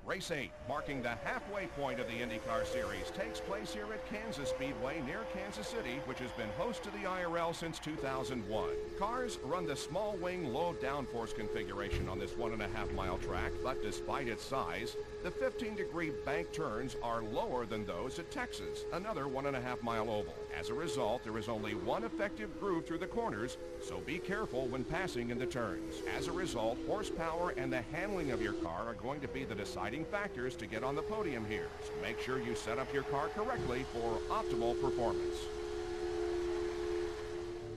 Race 8, marking the halfway point of the IndyCar Series, takes place here at Kansas Speedway near Kansas City, which has been host to the IRL since 2001. Cars run the small wing, low downforce configuration on this 1.5-mile track, but despite its size, the 15-degree bank turns are lower than those at Texas, another 1.5-mile oval. As a result, there is only one effective groove through the corners, so be careful when passing in the turns. As a result, horsepower and the handling of your car are going to be the deciding factors to get on the podium here. So make sure you set up your car correctly for optimal performance.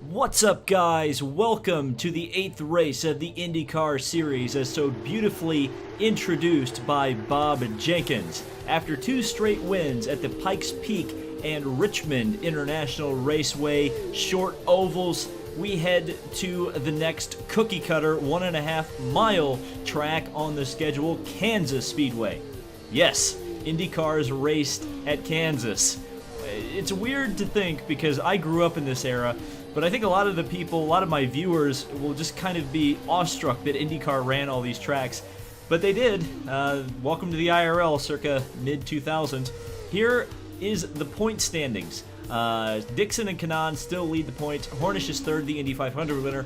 What's up, guys? Welcome to the 8th race of the IndyCar Series, as so beautifully introduced by Bob Jenkins. After 2 straight wins at the Pikes Peak and Richmond International Raceway short ovals, we head to the next cookie-cutter 1.5-mile track on the schedule, Kansas Speedway. Yes, IndyCars raced at Kansas. It's weird to think because I grew up in this era, but I think a lot of the people, a lot of my viewers will just kind of be awestruck that IndyCar ran all these tracks. But they did. Welcome to the IRL circa mid-2000s. Here is the point standings. Dixon and Kanaan still lead the points. Hornish is third, the Indy 500 winner.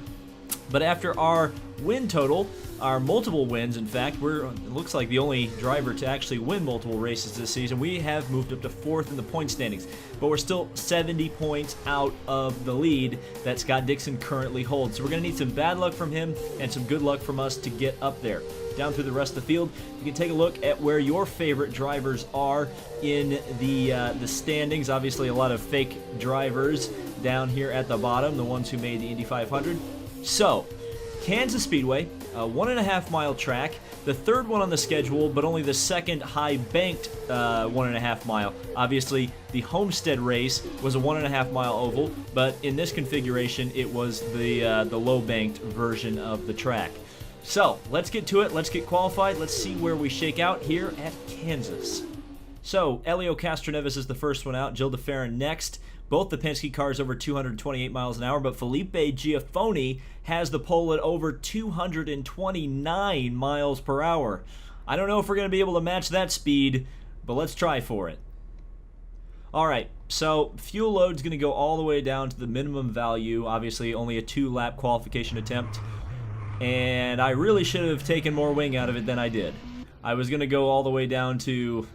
But after our win total, our multiple wins, in fact, it looks like the only driver to actually win multiple races this season. We have moved up to 4th in the point standings, but we're still 70 points out of the lead that Scott Dixon currently holds. So we're going to need some bad luck from him and some good luck from us to get up there. Down through the rest of the field, you can take a look at where your favorite drivers are in the standings. Obviously, a lot of fake drivers down here at the bottom, the ones who made the Indy 500. So, Kansas Speedway, a 1.5-mile track, the third one on the schedule, but only the second high-banked 1.5 mile. Obviously, the Homestead race was a 1.5-mile oval, but in this configuration, it was the low-banked version of the track. So, let's get to it. Let's get qualified. Let's see where we shake out here at Kansas. So, Elio Castroneves is the first one out. Jill DeFerrin next. Both the Penske cars over 228 miles an hour, but Felipe Giafoni has the pole at over 229 miles per hour. I don't know if we're going to be able to match that speed, but let's try for it. Alright, so fuel load's going to go all the way down to the minimum value. Obviously, only a 2-lap qualification attempt. And I really should have taken more wing out of it than I did. I was going to go all the way down to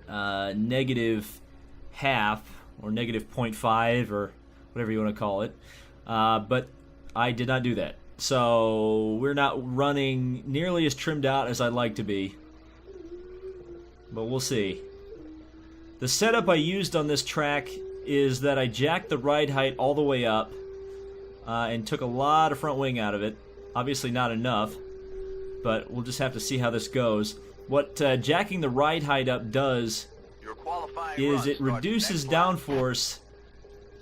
negative half, or negative 0.5, or whatever you want to call it. But I did not do that. So we're not running nearly as trimmed out as I'd like to be. But we'll see. The setup I used on this track is that I jacked the ride height all the way up and took a lot of front wing out of it. Obviously not enough, but we'll just have to see how this goes. What jacking the ride height up does is it reduces downforce,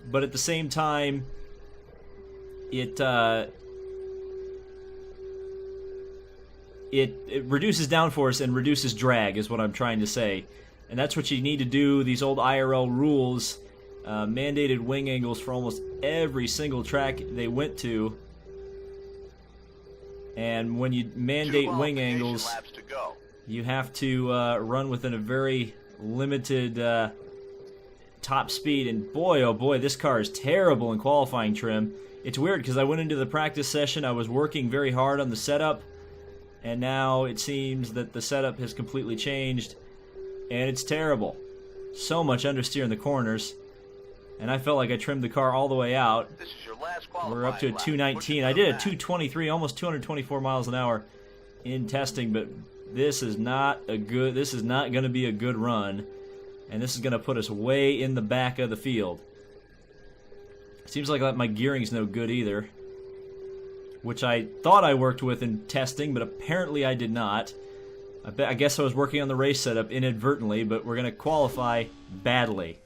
but at the same time, it reduces downforce and reduces drag, is what I'm trying to say. And that's what you need to do. These old IRL rules mandated wing angles for almost every single track they went to. And when you mandate wing angles, you have to run within a very limited top speed. And boy, oh boy, this car is terrible in qualifying trim. It's weird because I went into the practice session, I was working very hard on the setup, and now it seems that the setup has completely changed, and it's terrible. So much understeer in the corners. And I felt like I trimmed the car all the way out. We're up to a 219. I did a 223, almost 224 miles an hour in testing, but this is not going to be a good run, and this is going to put us way in the back of the field. Seems like my gearing's no good either, which I thought I worked with in testing, but apparently I did not. I guess I was working on the race setup inadvertently, but we're going to qualify badly.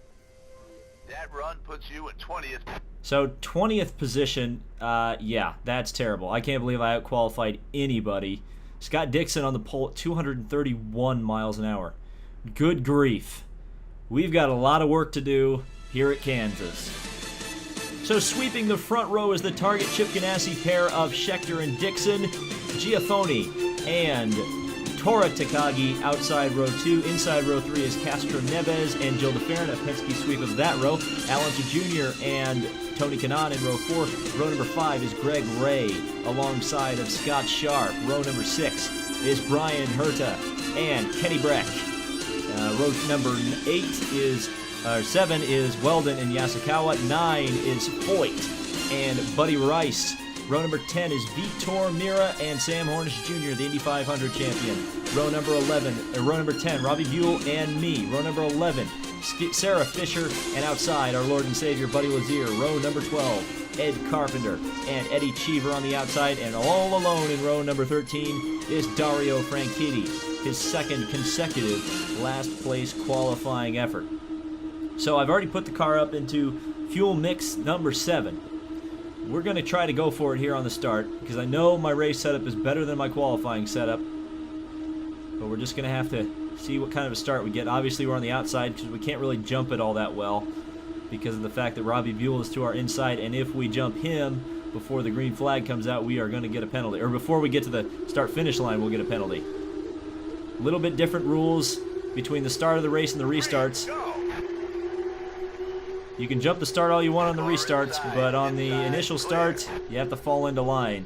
That run puts you in 20th. So 20th position, yeah, that's terrible. I can't believe I outqualified anybody. Scott Dixon on the pole at 231 miles an hour. Good grief. We've got a lot of work to do here at Kansas. So sweeping the front row is the Target Chip Ganassi pair of Scheckter and Dixon. Giafoni and Tora Takagi outside row 2. Inside row 3 is Castro Neves and Joe LaFerrin, a Penske sweep of that row. Alonso Jr. and Tony Kanaan in row 4. Row number 5 is Greg Ray alongside of Scott Sharp. Row number 6 is Brian Herta and Kenny Breck. Row number 7 is Weldon and Yasukawa. 9 is Foyt and Buddy Rice. Row number 10 is Vitor Mira and Sam Hornish Jr., the Indy 500 champion. Row number 10, Robbie Buell and me. Row number 11, Sarah Fisher, and outside, our Lord and Savior, Buddy Lazier. Row number 12, Ed Carpenter and Eddie Cheever on the outside. And all alone in row number 13 is Dario Franchitti, his second consecutive last place qualifying effort. So I've already put the car up into fuel mix number 7. We're going to try to go for it here on the start because I know my race setup is better than my qualifying setup. But we're just going to have to see what kind of a start we get. Obviously, we're on the outside because we can't really jump it all that well because of the fact that Robbie Buell is to our inside. And if we jump him before the green flag comes out, we are going to get a penalty. Or before we get to the start-finish line, we'll get a penalty. A little bit different rules between the start of the race and the restarts. You can jump the start all you want on the restarts, but on the initial start, you have to fall into line.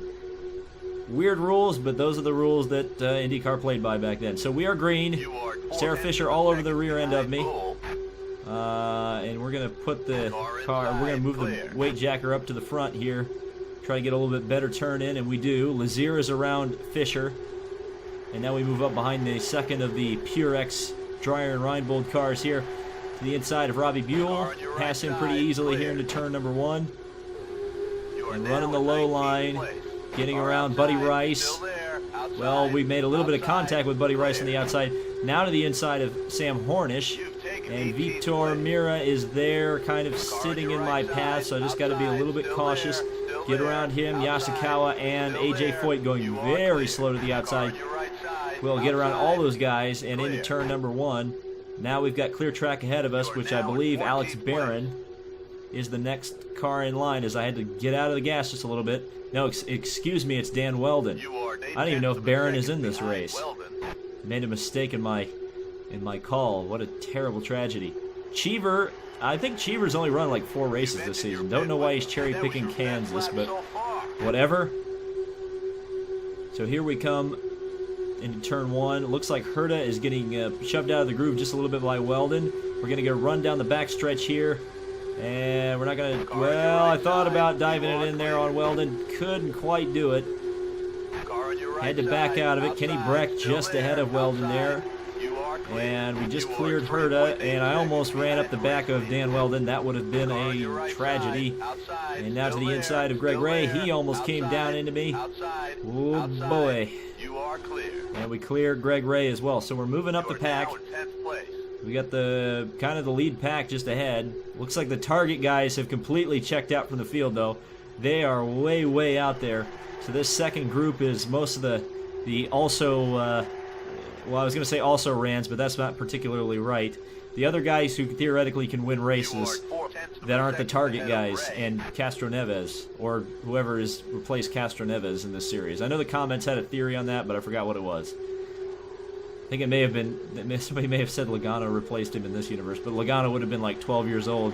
Weird rules, but those are the rules that IndyCar played by back then. So we are green. Sarah Fisher all over the rear end of me. And we're going to put the car, we're going to move the weight jacker up to the front here. Try to get a little bit better turn in, and we do. Lazier is around Fisher. And now we move up behind the second of the Purex Dreyer and Reinbold cars here. To the inside of Robbie Buell, pass him pretty easily here into turn number 1. And running the low line, getting around Buddy Rice. Well, we made a little bit of contact with Buddy Rice on the outside. Now to the inside of Sam Hornish. And Vitor Mira is there, kind of sitting in my path, so I just got to be a little bit cautious. Get around him, Yasukawa and AJ Foyt going very slow to the outside. We'll get around all those guys and into turn number 1. Now we've got clear track ahead of us, which I believe Alex Barron is the next car in line, as I had to get out of the gas just a little bit. No, excuse me, it's Dan Weldon. I don't even know if Barron is in this race. Made a mistake in my call. What a terrible tragedy. Cheever, I think Cheever's only run like 4 races this season. Don't know why he's cherry-picking Kansas, but whatever. So here we come into turn 1. It looks like Herta is getting shoved out of the groove just a little bit by Weldon. We're going to get a run down the back stretch here. And we're not going to... Well, I thought about diving it in there on Weldon. Couldn't quite do it. Had to back out of it. Kenny Breck just ahead of Weldon there. And we just cleared Herta, and I almost ran up the back of Dan Weldon. That would have been a tragedy. And now to the inside of Greg Ray. He almost came down into me. Oh, boy. And we cleared Greg Ray as well. So we're moving up the pack. We got the kind of the lead pack just ahead. Looks like the Target guys have completely checked out from the field, though. They are way, way out there. So this second group is most of the also, well, I was going to say also rans, but that's not particularly right. The other guys who theoretically can win races that aren't the Target guys and Castro Neves, or whoever has replaced Castro Neves in this series. I know the comments had a theory on that, but I forgot what it was. I think it may have been, somebody may have said Logano replaced him in this universe, but Logano would have been like 12 years old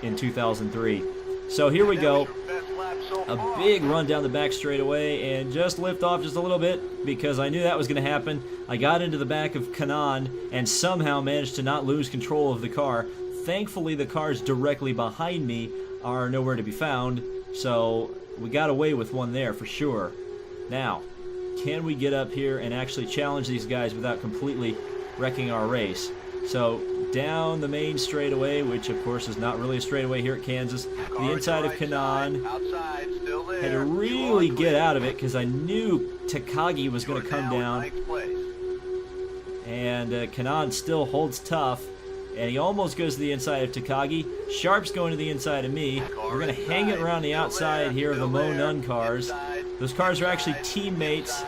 in 2003. So here we go. A big run down the back straightaway and just lift off just a little bit because I knew that was going to happen. I got into the back of Kanaan and somehow managed to not lose control of the car. Thankfully, the cars directly behind me are nowhere to be found, so we got away with one there for sure. Now, can we get up here and actually challenge these guys without completely wrecking our race? So down the main straightaway, which of course is not really a straightaway here at Kansas, the inside of Kanaan. Had to really get out of it because I knew Takagi was going to come down. And Kanaan still holds tough. And he almost goes to the inside of Takagi. Sharp's going to the inside of me. We're going to hang it around the outside here of the Mo Nunn cars. Those cars are actually teammates,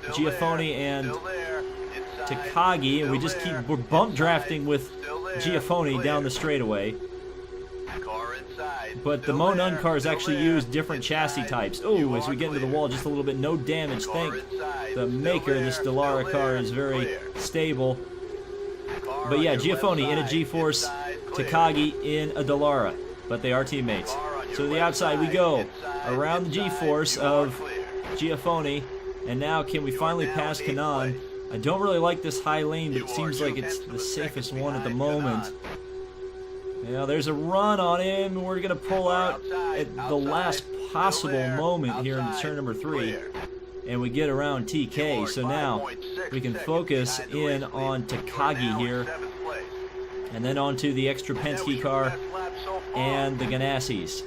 Giafoni and Takagi, and we're bump drafting with Giafoni down the straightaway. But the Mo Nunn cars actually use different chassis types. Oh, as we get into the wall just a little bit, no damage, the maker. This Dallara car is very stable. But yeah, Giafoni in a G-Force, Takagi in a Dallara, but they are teammates. So to the outside we go, around the G-Force of Giafoni, and now can we finally pass Kanan? I don't really like this high lane, but it seems like it's the safest one at the moment. Now there's a run on him. We're going to pull out at the last possible moment here in turn number 3. And we get around TK. So now we can focus in on Takagi here. And then onto the extra Penske car and the Ganassis.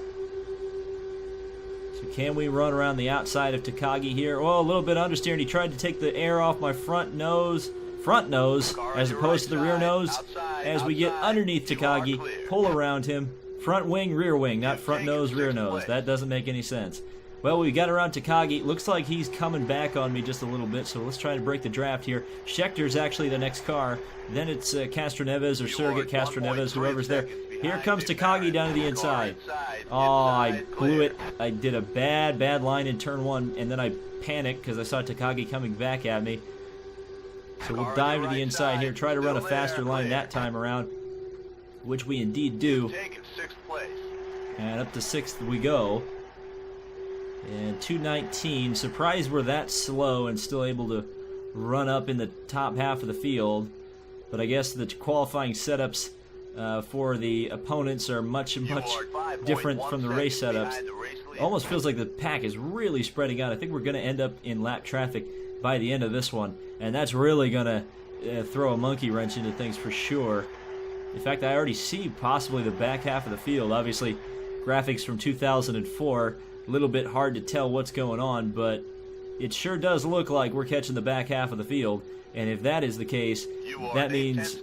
So can we run around the outside of Takagi here? Oh, a little bit understeer, and he tried to take the air off my front nose, as opposed to the rear nose. As we get underneath Takagi, pull around him, front wing, rear wing, not front nose, rear nose. That doesn't make any sense. Well, we got around Takagi. Looks like he's coming back on me just a little bit, so let's try to break the draft here. Scheckter's actually the next car. Then it's Castroneves or Surrogate Castroneves, whoever's there. Here comes Takagi down to the inside. Oh, I blew it. I did a bad line in turn 1, and then I panicked because I saw Takagi coming back at me. So we'll dive to the inside here, try to run a faster line that time around, which we indeed do. And up to 6th we go. And 219, surprised we're that slow and still able to run up in the top half of the field. But I guess the qualifying setups for the opponents are much different from the race setups. Almost feels like the pack is really spreading out. I think we're going to end up in lap traffic by the end of this one, and that's really going to throw a monkey wrench into things for sure. In fact, I already see possibly the back half of the field. Obviously, graphics from 2004, a little bit hard to tell what's going on, but it sure does look like we're catching the back half of the field. And if that is the case, that means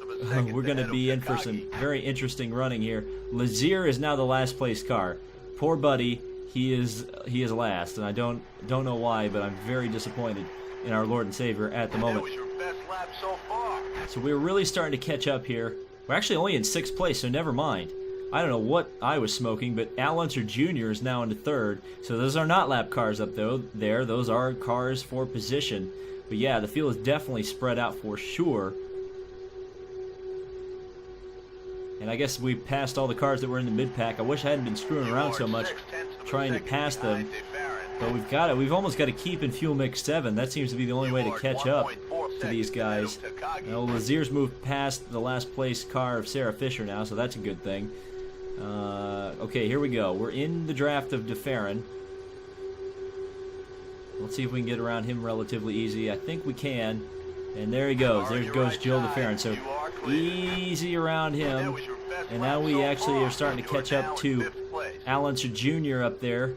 we're going to be in for some very interesting running here. Lazier is now the last place car. Poor buddy, he is last, and I don't know why, but I'm very disappointed in our Lord and Savior at the moment. So we're really starting to catch up here. We're actually only in 6th place, so never mind. I don't know what I was smoking, but Al Unser Jr. is now into 3rd. So those are not lap cars up there. Those are cars for position. But yeah, the field is definitely spread out for sure. And I guess we passed all the cars that were in the mid-pack. I wish I hadn't been screwing around so much trying to pass them. But we've got it. We've almost got to keep in fuel mix 7. That seems to be the only way to catch up to these guys. Now, Lazier's moved past the last place car of Sarah Fisher now, so that's a good thing. Okay, here we go. We're in the draft of DeFerrin. Let's see if we can get around him relatively easy. I think we can. And there he goes. There goes Joe DeFerrin. So easy around him. And now we actually are starting to catch up to Al Unser Jr. up there.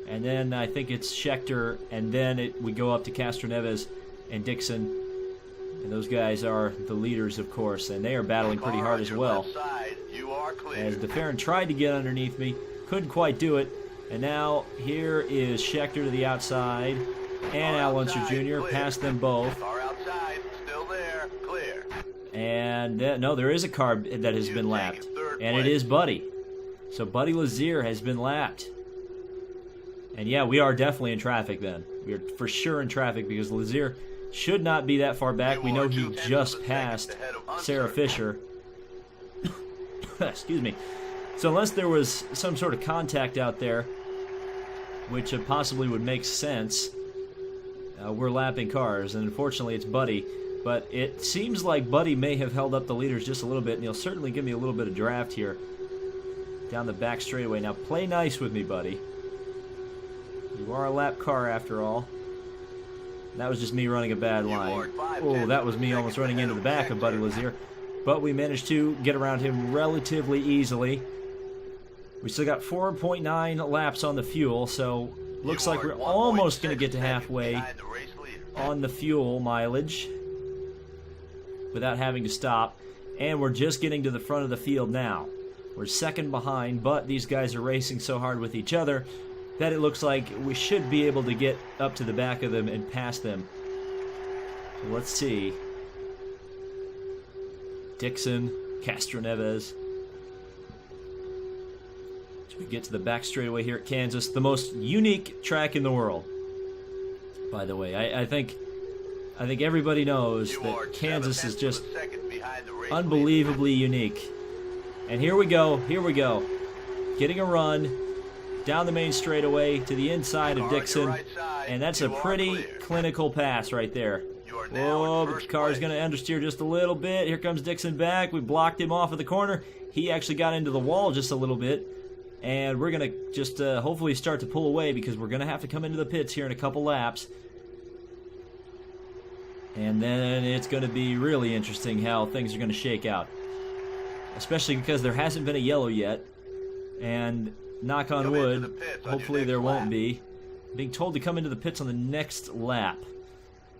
And then I think it's Scheckter. And then we go up to Castroneves and Dixon. And those guys are the leaders, of course. And they are battling pretty hard as well. As DeFerrin tried to get underneath me. Couldn't quite do it. And now here is Scheckter to the outside, and Al Unser Jr. past them both. And no, there is a car that has been lapped, and it is Buddy. So Buddy Lazier has been lapped. And yeah, we are definitely in traffic then. We are for sure in traffic because Lazier should not be that far back. We know he just passed Sarah Fisher. Excuse me. So unless there was some sort of contact out there, which possibly would make sense, we're lapping cars, and unfortunately it's Buddy. But it seems like Buddy may have held up the leaders just a little bit, and he'll certainly give me a little bit of draft here down the back straightaway. Now play nice with me, Buddy. You are a lap car after all. That was just me running a bad line. Oh, that was me almost running into the back of Buddy Lazier. But we managed to get around him relatively easily. We still got 4.9 laps on the fuel, so looks like we're almost going to get to halfway on the fuel mileage without having to stop. And we're just getting to the front of the field now. We're second behind, but these guys are racing so hard with each other that it looks like we should be able to get up to the back of them and pass them. Let's see. Dixon, Castroneves. We get to the back straightaway here at Kansas, the most unique track in the world. by the way. I think everybody knows that Kansas is just unbelievably unique. And here we go. Getting a run down the main straightaway to the inside of Dixon. And that's a pretty clinical pass right there. Oh, but the car is going to understeer just a little bit. Here comes Dixon back. We blocked him off of the corner. He actually got into the wall just a little bit. And we're going to just hopefully start to pull away because we're going to have to come into the pits here in a couple laps. And then it's going to be really interesting how things are going to shake out. Especially because there hasn't been a yellow yet. And knock on wood, hopefully there won't be. I'm being told to come into the pits on the next lap.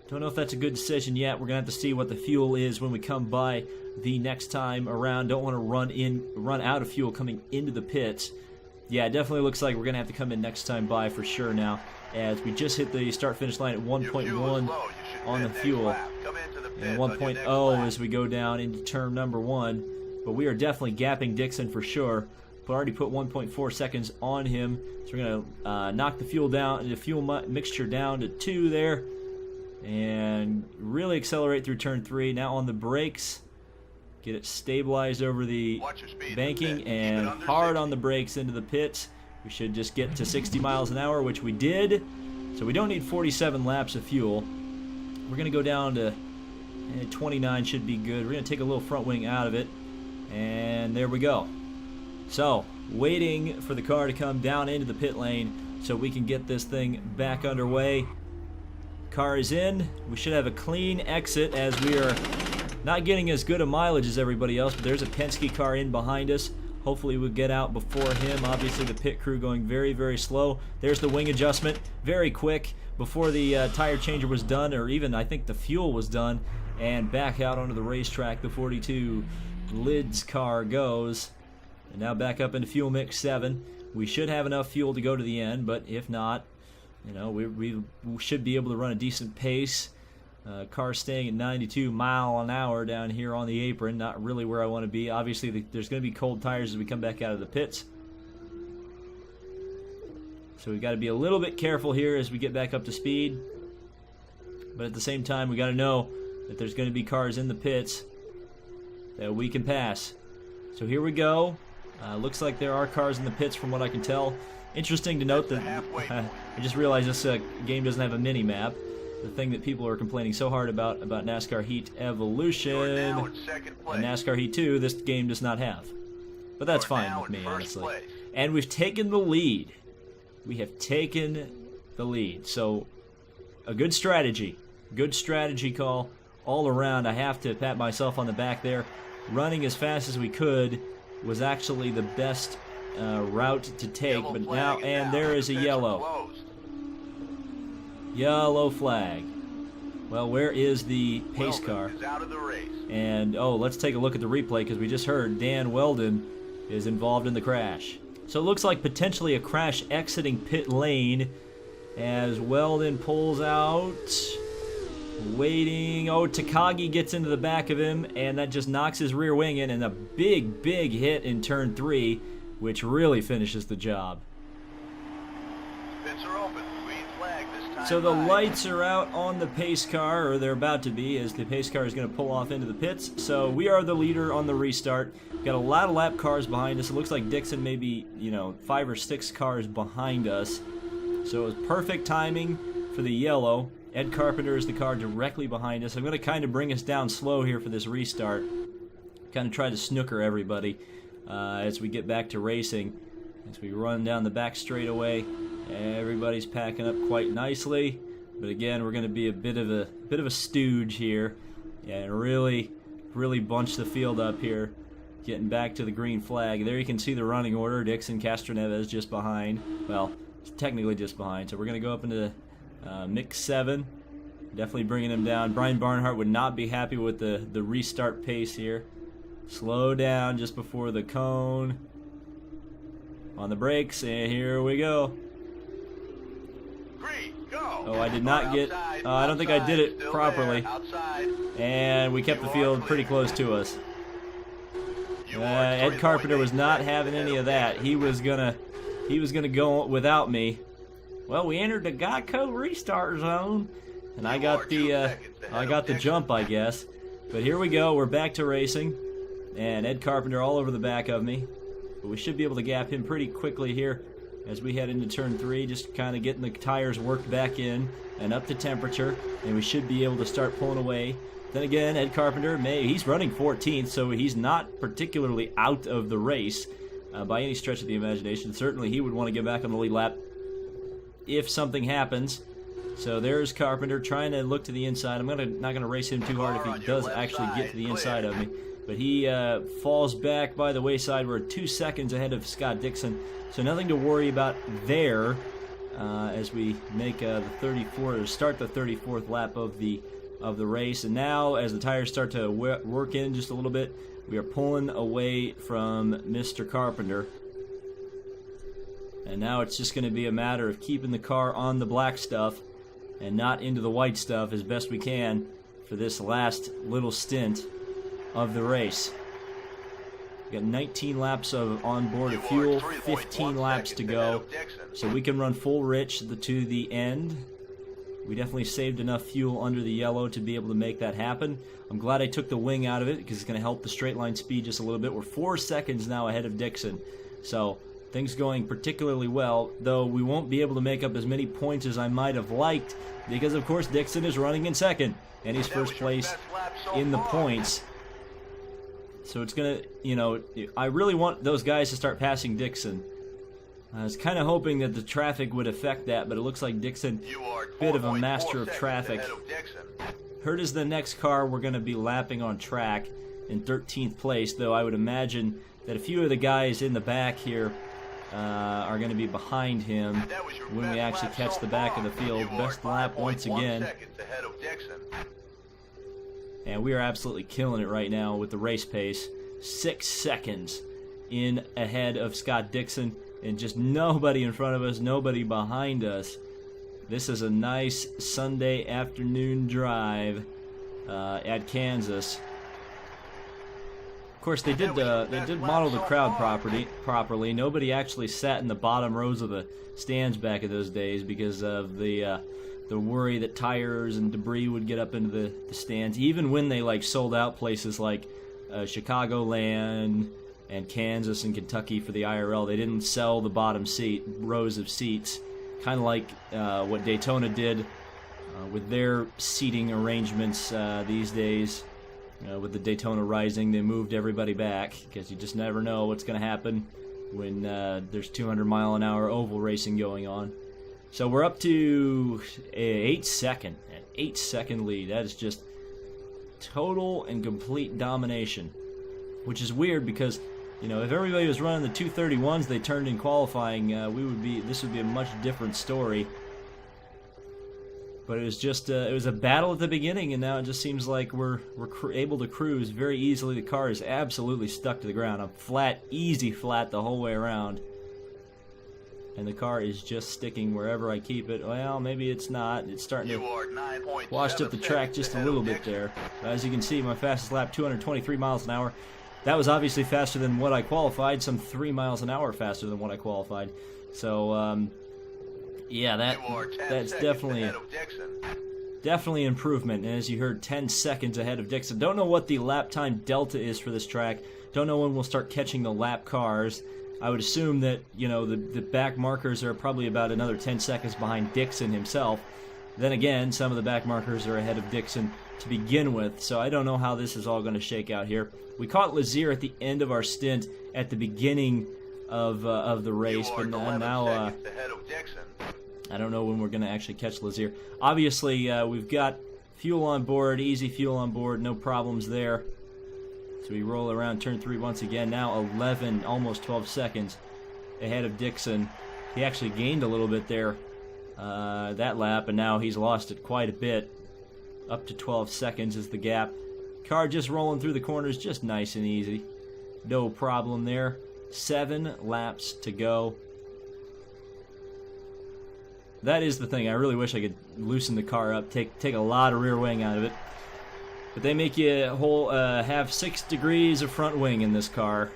Don't know if that's a good decision yet. We're going to have to see what the fuel is when we come by the next time around. Don't want to run out of fuel coming into the pits. Yeah, it definitely looks like we're going to have to come in next time by for sure now, as we just hit the start-finish line at 1.1 on the fuel, and 1.0 as we go down into turn number 1. But we are definitely gapping Dixon for sure. But already put 1.4 seconds on him, so we're going to knock the fuel down, the fuel mixture down to 2 there, and really accelerate through turn 3. Now on the brakes, get it stabilized over the banking, and hard on the brakes into the pits. We should just get to 60 miles an hour, which we did. So we don't need 47 laps of fuel. We're going to go down to 29 should be good. We're going to take a little front wing out of it, and there we go. So, waiting for the car to come down into the pit lane so we can get this thing back underway. Car is in. We should have a clean exit as we are not getting as good a mileage as everybody else, but there's a Penske car in behind us. Hopefully we'll get out before him. Obviously the pit crew going very, very slow. There's the wing adjustment, very quick before the tire changer was done, or even I think the fuel was done, and back out onto the racetrack. The 42 lids car goes. And now back up into fuel mix 7. We should have enough fuel to go to the end, but if not, you know, we should be able to run a decent pace. Car staying at 92 mile an hour down here on the apron. Not really where I want to be. Obviously, there's going to be cold tires as we come back out of the pits. So we've got to be a little bit careful here as we get back up to speed. But at the same time, we got to know that there's going to be cars in the pits that we can pass. So here we go. Looks like there are cars in the pits from what I can tell. Interesting to note that I just realized this game doesn't have a mini-map. The thing that people are complaining so hard about NASCAR Heat Evolution and NASCAR Heat 2, this game does not have. But that's fine with me, honestly. And we've taken the lead. We have taken the lead. So, a good strategy. Good strategy call all around. I have to pat myself on the back there. Running as fast as we could was actually the best route to take. But now, and there is a yellow. Yellow flag. Well, where is the pace car? And, oh, let's take a look at the replay because we just heard Dan Weldon is involved in the crash. So it looks like potentially a crash exiting pit lane as Weldon pulls out. Waiting. Oh, Takagi gets into the back of him, and that just knocks his rear wing in, and a big, big hit in turn 3, which really finishes the job. Pits are open. Green flag this time. So the lights are out on the pace car, or they're about to be, as the pace car is going to pull off into the pits. So we are the leader on the restart. Got a lot of lap cars behind us. It looks like Dixon may be, 5 or 6 cars behind us. So it was perfect timing for the yellow. Ed Carpenter is the car directly behind us. I'm going to kind of bring us down slow here for this restart. Kind of try to snooker everybody as we get back to racing. As we run down the back straightaway, everybody's packing up quite nicely. But again, we're going to be a bit of a stooge here, and really bunch the field up here. Getting back to the green flag. There you can see the running order. Dixon, Castroneves just behind. Well, technically just behind. So we're going to go up into the mix 7, definitely bringing him down. Brian Barnhart would not be happy with the restart pace here. Slow down just before the cone. On the brakes, and here we go. Green, go. Oh, I did not get. I don't think I did it properly. And we kept the field pretty close to us. Ed Carpenter was not having any of that. He was gonna go without me. Well, we entered the Geico restart zone, and I got the jump, I guess. But here we go. We're back to racing, and Ed Carpenter all over the back of me. But we should be able to gap him pretty quickly here as we head into turn 3, just kind of getting the tires worked back in and up to temperature, and we should be able to start pulling away. Then again, Ed Carpenter, he's running 14th, so he's not particularly out of the race by any stretch of the imagination. Certainly he would want to get back on the lead lap if something happens. So there's Carpenter trying to look to the inside. I'm not going to race him too hard if he does actually get to the inside of me. But he falls back by the wayside. We're 2 seconds ahead of Scott Dixon. So nothing to worry about there as we make start the 34th lap of the race. And now as the tires start to work in just a little bit, we are pulling away from Mr. Carpenter. And now it's just going to be a matter of keeping the car on the black stuff and not into the white stuff as best we can for this last little stint of the race. We got 19 laps of onboard of fuel, 15 laps to go, so we can run full rich to the end. We definitely saved enough fuel under the yellow to be able to make that happen. I'm glad I took the wing out of it because it's going to help the straight line speed just a little bit. We're 4 seconds now ahead of Dixon, so things going particularly well, though we won't be able to make up as many points as I might have liked because, of course, Dixon is running in second, and he's first place in the points. So it's going to, I really want those guys to start passing Dixon. I was kind of hoping that the traffic would affect that, but it looks like Dixon, bit of a master of traffic. Hurt is the next car we're going to be lapping on track in 13th place, though I would imagine that a few of the guys in the back here are going to be behind him when we actually catch the back of the field. Best lap once again. And we are absolutely killing it right now with the race pace. 6 seconds in ahead of Scott Dixon, and just nobody in front of us, nobody behind us. This is a nice Sunday afternoon drive at Kansas. Of course, they did model the crowd properly. Nobody actually sat in the bottom rows of the stands back in those days because of the worry that tires and debris would get up into the stands. Even when they sold out places like Chicagoland and Kansas and Kentucky for the IRL, they didn't sell the bottom rows of seats, kind of like what Daytona did with their seating arrangements these days. With the Daytona Rising, they moved everybody back because you just never know what's going to happen when there's 200-mile-an-hour oval racing going on. So we're up to an 8-second lead. That is just total and complete domination, which is weird because, if everybody was running the 231s they turned in qualifying, this would be a much different story. But it was just it was a battle at the beginning, and now it just seems like we're able to cruise very easily. The car is absolutely stuck to the ground. I'm easy flat the whole way around. And the car is just sticking wherever I keep it. Well, maybe it's not. It's starting to wash up the track just a little bit there. As you can see, my fastest lap, 223 miles an hour. That was obviously faster than what I qualified, some 3 miles an hour faster than what I qualified. So, yeah, that's definitely improvement. And as you heard, 10 seconds ahead of Dixon. Don't know what the lap time delta is for this track. Don't know when we'll start catching the lap cars. I would assume that, the back markers are probably about another 10 seconds behind Dixon himself. Then again, some of the back markers are ahead of Dixon to begin with, so I don't know how this is all going to shake out here. We caught Lazier at the end of our stint at the beginning of the race, but now I don't know when we're going to actually catch Lazier. Obviously, we've got fuel on board, easy fuel on board, no problems there. So we roll around turn 3 once again. Now 11, almost 12 seconds ahead of Dixon. He actually gained a little bit there that lap, and now he's lost it quite a bit. Up to 12 seconds is the gap. Car just rolling through the corners, just nice and easy. No problem there. 7 laps to go. That is the thing. I really wish I could loosen the car up, take a lot of rear wing out of it. But they make you have 6 degrees of front wing in this car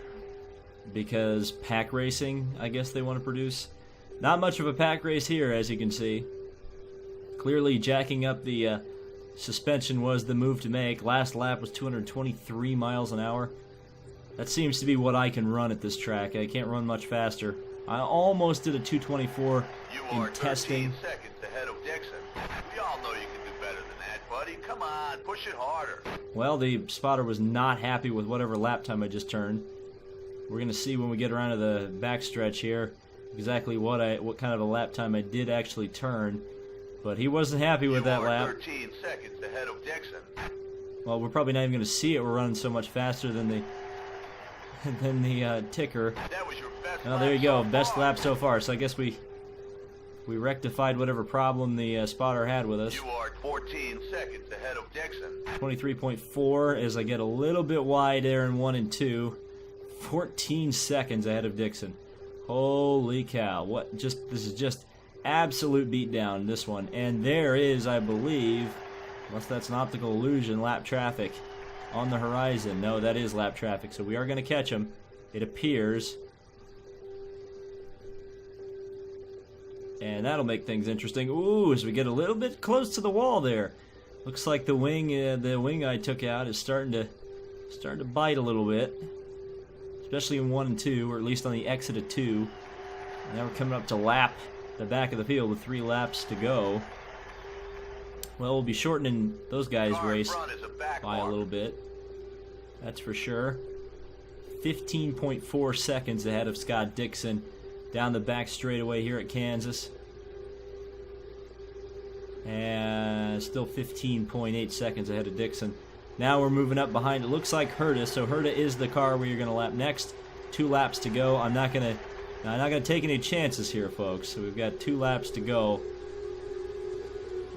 because pack racing, I guess they want to produce. Not much of a pack race here, as you can see. Clearly jacking up the suspension was the move to make. Last lap was 223 miles an hour. That seems to be what I can run at this track. I can't run much faster. I almost did a 224 in testing. 13 seconds ahead of Dixon. We all know you can do better than that, buddy. Come on, push it harder. Well, the spotter was not happy with whatever lap time I just turned. We're going to see when we get around to the backstretch here exactly what kind of a lap time I did actually turn. But he wasn't happy with that lap. 13 seconds ahead of Dixon. Well, we're probably not even going to see it. We're running so much faster than the ticker. That was your best Well, there you go. lap so Best far. lap so far. So I guess we rectified whatever problem the spotter had with us. You are 14 seconds ahead of Dixon. 23.4 as I get a little bit wide there in 1 and 2. 14 seconds ahead of Dixon. Holy cow. This is just absolute beatdown, this one. And there is, I believe, unless that's an optical illusion, lap traffic on the horizon. No, that is lap traffic, so we are going to catch him, it appears. And that'll make things interesting. Ooh, as we get a little bit close to the wall there. Looks like the wing I took out is starting to bite a little bit. Especially in 1 and 2, or at least on the exit of 2. Now we're coming up to lap the back of the field with 3 laps to go. Well, we'll be shortening those guys' Car in race front is a back by a mark. little bit. That's for sure. 15.4 seconds ahead of Scott Dixon down the back straightaway here at Kansas. And still 15.8 seconds ahead of Dixon. Now we're moving up behind. It looks like Herta. So Herta is the car where you're going to lap next. 2 laps to go. I'm not going to take any chances here, folks. So we've got 2 laps to go.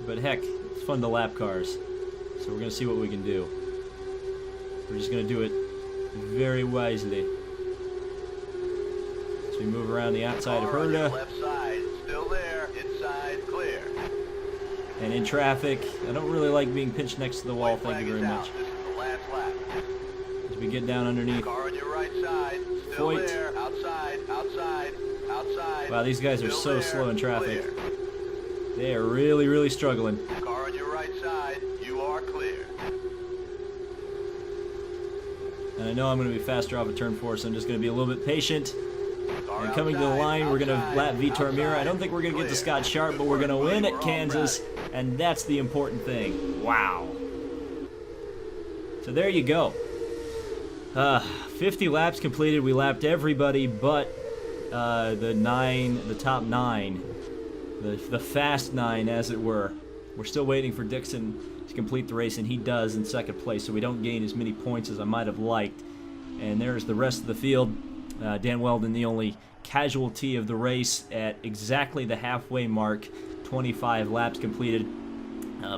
But heck, it's fun to lap cars. So we're going to see what we can do. We're just going to do it very wisely. So we move around the outside of Car on your Herta. left side, still there. Inside, clear. And in traffic, I don't really like being pinched next to the wall. White Thank you flag very is much. out. This is the last lap. As we get down underneath. Car on your right side, still Foyt. there. Outside, outside, outside. Wow, these guys are Still so there, slow in traffic. clear. They are really, really struggling. Car on your right side, you are clear. And I know I'm going to be faster off of turn 4, so I'm just going to be a little bit patient. Car And coming to the outside, line, we're going to outside, lap Vitor Mira. I don't outside, think we're going to get to clear. Scott Sharp, but Good we're going to work, win buddy. at We're all Kansas, right. and that's the important thing. Wow. So there you go. 50 laps completed. We lapped everybody but the top 9. The fast 9, as it were. We're still waiting for Dixon to complete the race, and he does in second place, so we don't gain as many points as I might have liked. And there's the rest of the field. Dan Weldon, the only casualty of the race at exactly the halfway mark. 25 laps completed.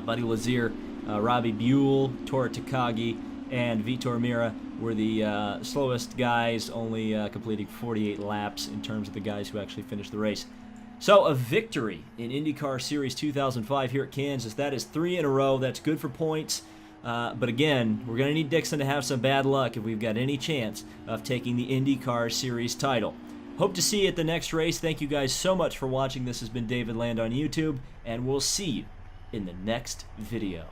Buddy Lazier, Robbie Buell, Tora Takagi, and Vitor Mira were the slowest guys, only completing 48 laps in terms of the guys who actually finished the race. So a victory in IndyCar Series 2005 here at Kansas. That is 3 in a row. That's good for points. But again, we're going to need Dixon to have some bad luck if we've got any chance of taking the IndyCar Series title. Hope to see you at the next race. Thank you guys so much for watching. This has been David Land on YouTube, and we'll see you in the next video.